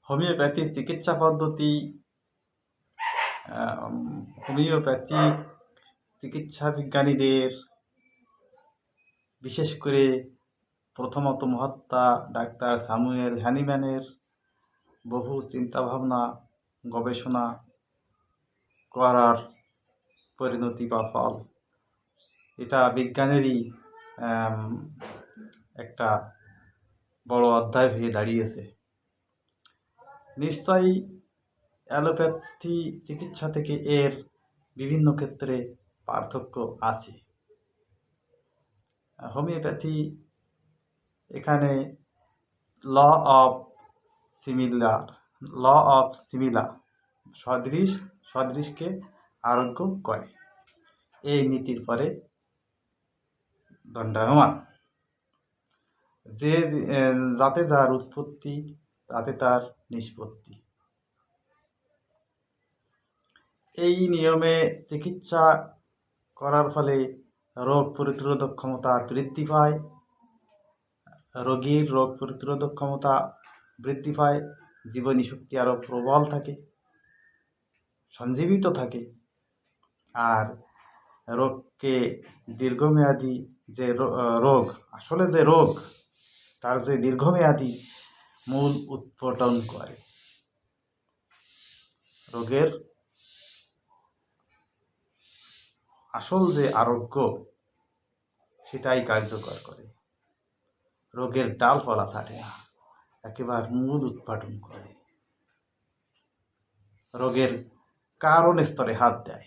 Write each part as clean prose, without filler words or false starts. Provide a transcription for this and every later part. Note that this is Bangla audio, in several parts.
হোমিওপ্যাথি চিকিৎসা পদ্ধতি হোমিওপ্যাথিক চিকিৎসা বিজ্ঞানীদের, বিশেষ করে প্রথমত মহাত্মা ডাক্তার স্যামুয়েল হ্যানিম্যানের বহু চিন্তাভাবনা, গবেষণা করার পরিণতি বা ফল। এটা বিজ্ঞানেরই একটা বড় অধ্যায় হয়ে দাঁড়িয়েছে। নিশ্চয়ই অ্যালোপ্যাথি চিকিৎসা থেকে এর বিভিন্ন ক্ষেত্রে পার্থক্য আছে। হোমিওপ্যাথি এখানে ল অফ সিমিলার সদৃশকে আরোগ্য করে, এই নীতির পরে দণ্ডায়মান। যাতে যার উৎপত্তি তাতে তার নিষ্পত্তি। এই নিয়মে চিকিৎসা করার ফলে রোগ প্রতিরোধক ক্ষমতা বৃদ্ধি পায়, রোগীর রোগ প্রতিরোধক ক্ষমতা বৃদ্ধি পায়, জীবনী শক্তি আরও প্রবল থাকে, সঞ্জীবিত থাকে। আর রোগকে দীর্ঘমেয়াদী যে রোগ, আসলে যে রোগ তার যে দীর্ঘমেয়াদী মূল উৎপাটন করে, রোগের আসল যে আরোগ্য সেটাই কার্যকর করে। রোগের ডালপালা ছাঁটে না, একেবারে মূল উৎপাটন করে, রোগের কারণ স্তরে হাত দেয়।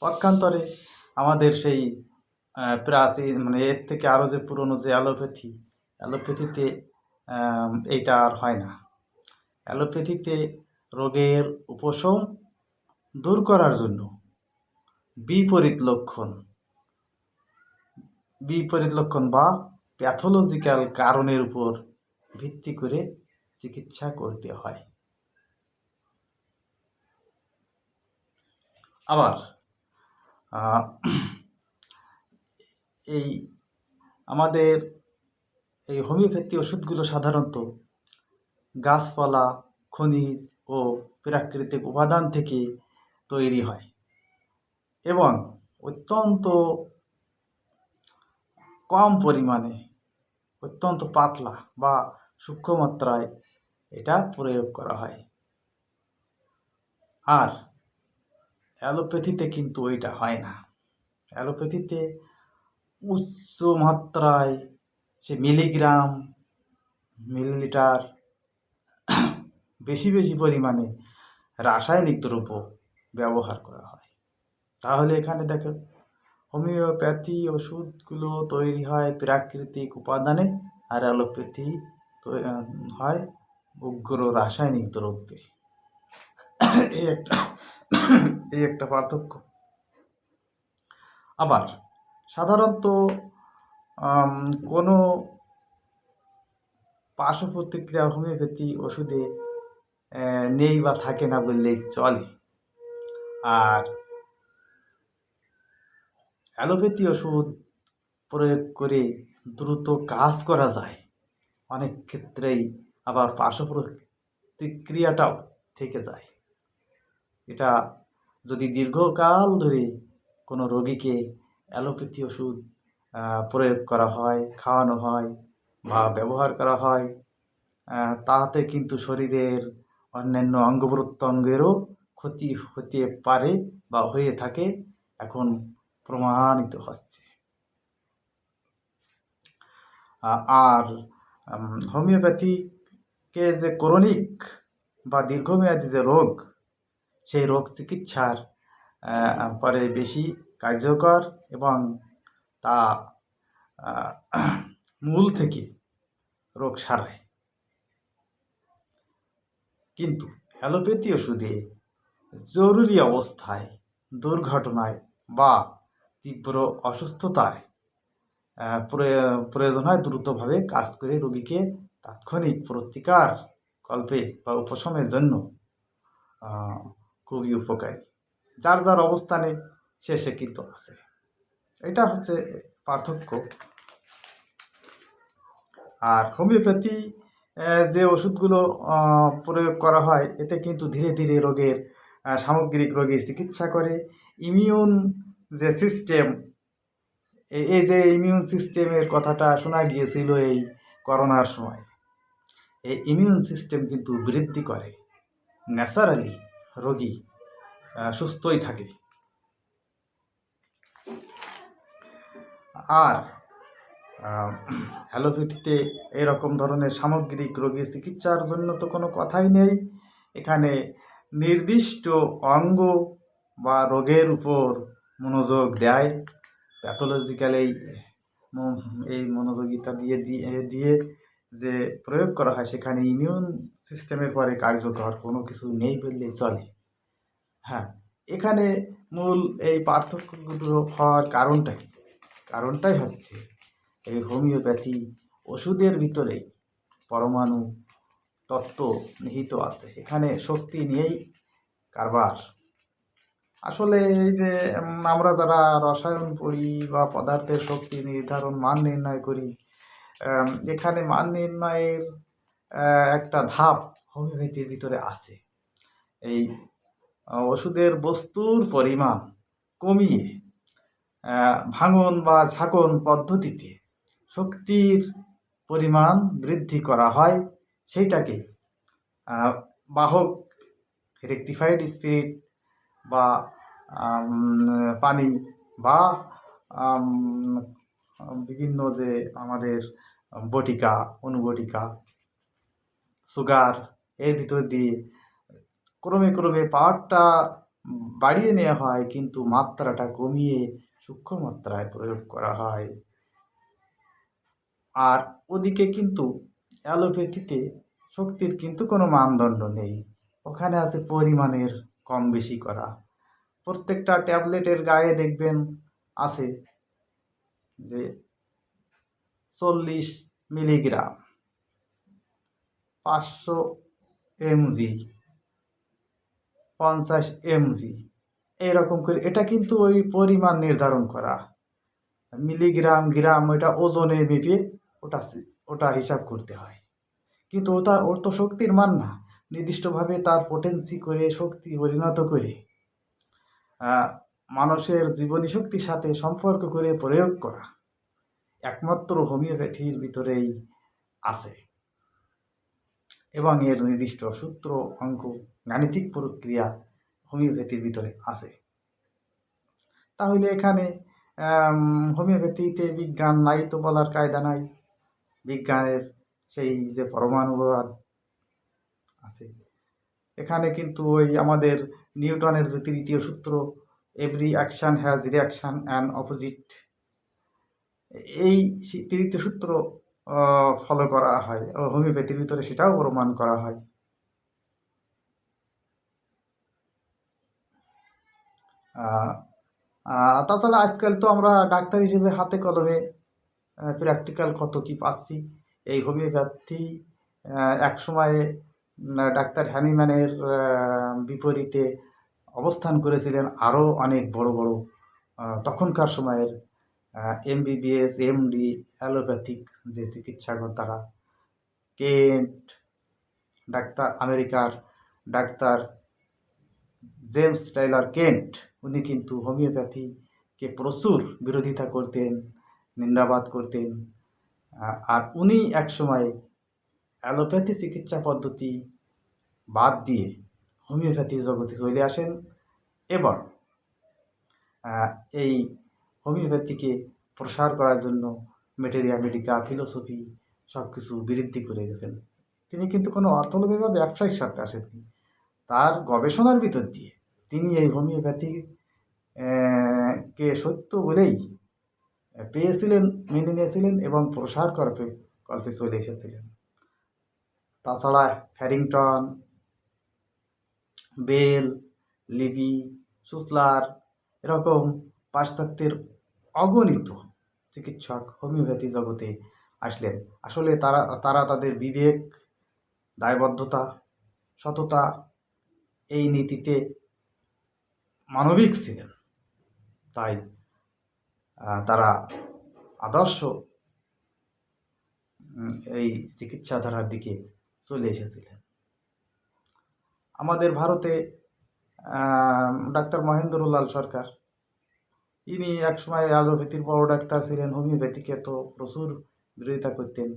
পক্ষান্তরে আমাদের সেই প্রাচীন এর থেকে আরও যে পুরনো যে অ্যালোপ্যাথিতে এইটা আর হয় না। অ্যালোপ্যাথিতে রোগের উপশম দূর করার জন্য বিপরীত লক্ষণ বা প্যাথোলজিক্যাল কারণের উপর ভিত্তি করে চিকিৎসা করতে হয়। আবার এই আমাদের এই হোমিওপ্যাথি ওষুধগুলো সাধারণত গাছপালা, খনিজ ও প্রাকৃতিক উপাদান থেকে তৈরি হয় এবং অত্যন্ত কম পরিমাণে, অত্যন্ত পাতলা বা সূক্ষ্ম মাত্রায় এটা প্রয়োগ করা হয়। আর অ্যালোপ্যাথিতে কিন্তু ওইটা হয় না। অ্যালোপ্যাথিতে উচ্চ মাত্রায় সে মিলিগ্রাম, মিলিলিটার বেশি পরিমাণে রাসায়নিক দ্রব্য ব্যবহার করা হয়। তাহলে এখানে দেখো, হোমিওপ্যাথি ওষুধগুলো তৈরি হয় প্রাকৃতিক উপাদানে, আর অ্যালোপ্যাথি হয় উগ্র রাসায়নিক দ্রব্যে। এই একটা পার্থক্য। আবার সাধারণত কোনো পার্শ্ব প্রতিক্রিয়া হোমিওপ্যাথি ওষুধে নেই বা থাকে না বললেই চলে। আর অ্যালোপ্যাথি ওষুধ প্রয়োগ করে দ্রুত কাজ করা যায়, অনেক ক্ষেত্রেই আবার পার্শ্ব প্রতিক্রিয়াটাও থেকে যায়। এটা যদি দীর্ঘকাল ধরে কোনো রোগীকে অ্যালোপ্যাথি ওষুধ প্রয়োগ করা হয়, খাওয়ানো হয় বা ব্যবহার করা হয়, তাতে কিন্তু শরীরের অন্যান্য অঙ্গ প্রত্যঙ্গেরও ক্ষতি হতে পারে বা হয়ে থাকে, এখন প্রমাণিত হচ্ছে। আর হোমিওপ্যাথিকে যে ক্রনিক বা দীর্ঘমেয়াদী যে রোগ, সেই রোগ চিকিৎসার পরে বেশি কার্যকর এবং তা মূল থেকে রোগ সারায়। কিন্তু অ্যালোপ্যাথি ওষুধে জরুরি অবস্থায়, দুর্ঘটনায় বা তীব্র অসুস্থতায় প্রয়োজন হয় দ্রুতভাবে কাজ করে রোগীকে তাৎক্ষণিক প্রতিকার কল্পে বা উপশমের জন্য খুবই উপকারী। যার যার অবস্থানে সে কিন্তু আছে। এটা হচ্ছে পার্থক্য। আর হোমিওপ্যাথি যে ওষুধগুলো প্রয়োগ করা হয় এতে কিন্তু ধীরে ধীরে রোগের সামগ্রিক রোগের চিকিৎসা করে। ইমিউন যে সিস্টেম, এই যে ইমিউন সিস্টেমের কথাটা শোনা গিয়েছিল এই করোনার সময়, এই ইমিউন সিস্টেম কিন্তু বৃদ্ধি করে, ন্যাচারালি রোগী সুস্থই থাকে। আর অ্যালোপ্যাথিতে এরকম ধরনের সামগ্রিক রোগী চিকিৎসার জন্য তো কোনো কথাই নেই। এখানে নির্দিষ্ট অঙ্গ বা রোগের উপর মনোযোগ দেয়, প্যাথোলজিক্যাল এই মনোযোগিতা দিয়ে দিয়ে যে প্রয়োগ করা হয় সেখানে ইমিউন সিস্টেমের পরে কার্যকর কোনো কিছু নেই বললেই চলে। হ্যাঁ, এখানে মূল এই পার্থক্যগুলো হওয়ার কারণটা কি? কারণটাই হচ্ছে এই হোমিওপ্যাথি ওষুধের ভিতরে পরমাণু তত্ত্ব নিহিত আছে, এখানে শক্তি নিয়েই কারবার। আসলে এই যে আমরা যারা রসায়ন পড়ি বা পদার্থের শক্তি নির্ধারণ মান নির্ণয় করি, এখানে মান নির্ণয়ের একটা ধাপ হোমিওপ্যাথির ভিতরে আছে। এই ওষুধের বস্তুর পরিমাণ কমিয়ে ভাঙন বা ঝাঁকন পদ্ধতিতে শক্তির পরিমাণ বৃদ্ধি করা হয়, সেইটাকে বাহক রেকটিফাইড স্পিরিট বা পানি বা বিভিন্ন যে আমাদের বটিকা, অনুবটিকা, সুগার এর ভিতর দিয়ে ক্রমে ক্রমে পাওয়ারটা বাড়িয়ে নেওয়া হয়, কিন্তু মাত্রাটা কমিয়ে সূক্ষ্ম মাত্রায় প্রয়োগ করা হয়। আর ওদিকে কিন্তু অ্যালোপ্যাথিতে শক্তির কিন্তু কোনো মানদণ্ড নেই, ওখানে আছে পরিমাণের কম বেশি করা। প্রত্যেকটা ট্যাবলেটের গায়ে দেখবেন আছে যে 40 মিলিগ্রাম, 500 mg, 50 mg, এইরকম করে। এটা কিন্তু ওই পরিমাণ নির্ধারণ করা, মিলিগ্রাম গ্রাম ওটা ওজনে মেপে ওটা হিসাব করতে হয়, কিন্তু ওর তো শক্তির মান না, নির্দিষ্টভাবে তার পোটেন্সি করে শক্তি পরিণত করে মানুষের জীবনী শক্তির সাথে সম্পর্ক করে প্রয়োগ করা একমাত্র হোমিওপ্যাথির ভিতরেই আছে, এবং এর নির্দিষ্ট সূত্র, অঙ্ক, গাণিতিক প্রক্রিয়া হোমিওপ্যাথির ভিতরে আছে। তাহলে এখানে হোমিওপ্যাথিতে বিজ্ঞান নাই তো বলার কায়দা নাই। বিজ্ঞানের সেই যে পরমাণুবাদ আছে, এখানে কিন্তু ওই আমাদের নিউটনের যে তৃতীয় সূত্র, every action has reaction and opposite, এই তৃতীয় সূত্র ফলো করা হয়, হোমিওপ্যাথির ভিতরে সেটাও প্রমাণ করা হয়। তাছাড়া আজকাল তো আমরা ডাক্তার হিসেবে হাতে কলমে প্র্যাকটিক্যাল কত কি পাচ্ছি। এই হোমিওপ্যাথি এক সময়ে ডাক্তার হ্যানিম্যানের বিপরীতে অবস্থান করেছিলেন আরও অনেক বড় বড় তখনকার সময়ের MBBS MD অ্যালোপ্যাথিক যে চিকিৎসকরা, তারা কেন্ট, ডাক্তার আমেরিকার ডাক্তার জেমস টাইলার কেন্ট, উনি কিন্তু হোমিওপ্যাথিকে প্রচুর বিরোধিতা করতেন, নিন্দাবাদ করতেন। আর উনি একসময় অ্যালোপ্যাথি চিকিৎসা পদ্ধতি বাদ দিয়ে হোমিওপ্যাথি জগতে চলে আসেন এবং এই হোমিওপ্যাথিকে প্রসার করার জন্য ম্যাটেরিয়া মেডিকা ফিলোসফি সব কিছু বৃদ্ধি করে গেছেন। তিনি কিন্তু কোনো অর্থনৈতিক বা ব্যবসায়িক স্বার্থে আসেননি, তার গবেষণার ভিতর দিয়ে তিনি এই হোমিওপ্যাথি কে সত্য বলেই পেয়েছিলেন, মেনে নিয়েছিলেন এবং প্রসার কল্পে চলে এসেছিলেন। তাছাড়া ফ্যারিংটন, বেল, লিবি, সুসলার এরকম পাশ্চাত্যের অগণিত চিকিৎসক হোমিওপ্যাথি জগতে আসলেন। আসলে তারা তাদের বিবেক, দায়বদ্ধতা, সততা, এই নীতিতে মানবিক ছিলেন, তাই তারা আদর্শ এই চিকিৎসাধারার দিকে চলে এসেছিলেন। আমাদের ভারতে ডাক্তার মহেন্দ্রলাল সরকার, ইনি একসময় অ্যালোপ্যাথির বড় ডাক্তার ছিলেন, হোমিওপ্যাথিকে তো প্রচুর বিরোধিতা করতেন।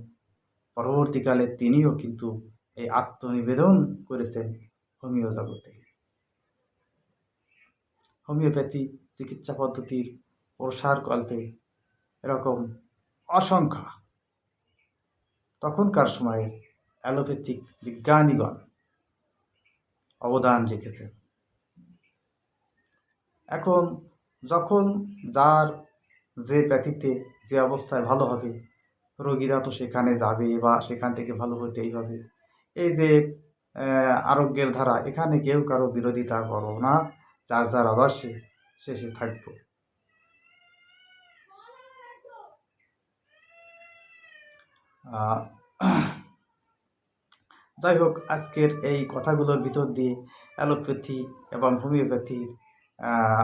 পরবর্তীকালে তিনিও কিন্তু এই আত্মনিবেদন করেছেন হোমিও জগতে। হোমিওপ্যাথি চিকিৎসা পদ্ধতির প্রসারকল্পে এরকম অসংখ্য তখনকার সময়ে অ্যালোপ্যাথিক বিজ্ঞানীগণ অবদান রেখেছেন। এখন যখন যার যে প্যাথিতে যে অবস্থায় ভালো হবে, রোগীরা তো সেখানে যাবে বা সেখান থেকে ভালো হতেই হবে। এই যে আরোগ্যের ধারা, এখানে কেউ কারো বিরোধিতা করো না, যার যার আদর্শে শেষে থাকবো। যাই হোক, আজকের এই কথাগুলোর ভিতর দিয়ে অ্যালোপ্যাথি এবং হোমিওপ্যাথির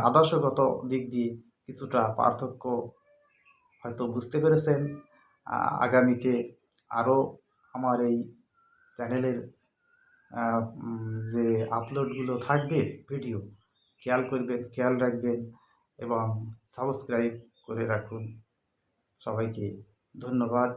আদর্শগত দিক দিয়ে কিছুটা পার্থক্য হয়তো বুঝতে পেরেছেন। আগামীতে আরও আমার এই চ্যানেলের যে আপলোডগুলো থাকবে ভিডিও, খেয়াল করবেন, খেয়াল রাখবেন এবং সাবস্ক্রাইব করে রাখুন। সবাইকে ধন্যবাদ।